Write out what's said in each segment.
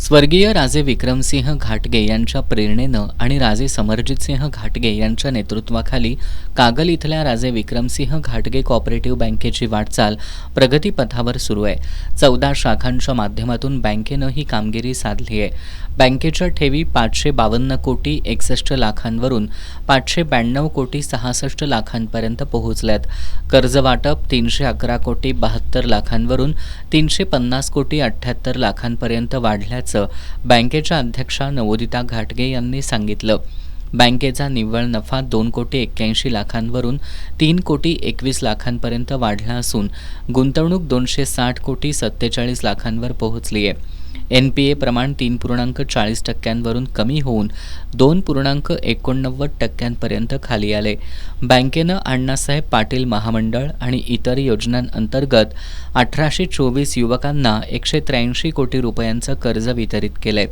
स्वर्गीय राजे विक्रमसिंह घाटगे यांच्या प्रेरणेनं आणि राजे समरजितसिंह घाटगे यांच्या नेतृत्वाखाली कागल इथल्या राजे विक्रमसिंह घाटगे कोऑपरेटिव्ह बँकेची वाटचाल प्रगतीपथावर सुरू आहे. 14 शाखांच्या माध्यमातून बँकेनं ही कामगिरी साधली आहे. बँकेच्या ठेवी 552 कोटी 61 लाखांवरून 592 कोटी 66 लाखांपर्यंत पोहोचल्यात. कर्जवाटप 311 कोटी 72 लाखांवरून 350 कोटी 78 लाखांपर्यंत वाढल्याचं बँकेच्या अध्यक्षा नवोदिता घाटगे यांनी सांगितलं. बँकेचा निव्वळ नफा 2 कोटी 81 लाखांवरून 3 कोटी 21 लाखांपर्यंत वाढला असून गुंतवणूक 260 कोटी 47 लाखांवर पोहोचली आहे. NPA प्रमाण 3.40% कमी होऊन 2.89% खाली आले. बँकेनं अण्णासाहेब पाटील महामंडळ आणि इतर योजनांअंतर्गत 1824 युवकांना 183 कोटी रुपयांचं कर्ज वितरित केलंय.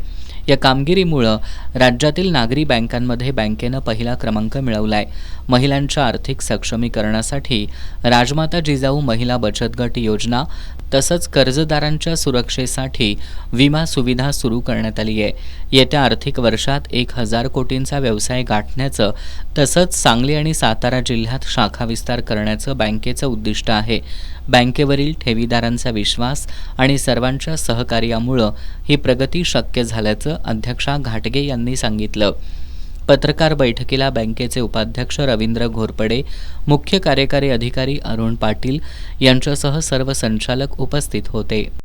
या कामगिरीमुळे राज्यातील नागरी बँकांमध्ये बँकेनं पहिला क्रमांक मिळवलाय. महिलांच्या आर्थिक सक्षमीकरणासाठी राजमाता जिजाऊ महिला बचत गट योजना तसंच कर्जदारांच्या सुरक्षेसाठी विमा सुविधा सुरू करण्यात आली आहे. येत्या आर्थिक वर्षात 1000 कोटींचा व्यवसाय गाठण्याचं तसंच सांगली आणि सातारा जिल्ह्यात शाखा विस्तार करण्याचं बँकेचं उद्दिष्ट आहे. बँकेवरील ठेवीदारांचा विश्वास आणि सर्वांच्या सहकार्यामुळे ही प्रगती शक्य झाल्याचं अध्यक्षा घाटगे यांनी सांगितलं. पत्रकार बैठकीला बँकेचे उपाध्यक्ष रवींद्र घोरपडे, मुख्य कार्यकारी अधिकारी अरुण पाटील यांच्यासह सर्व संचालक उपस्थित होते.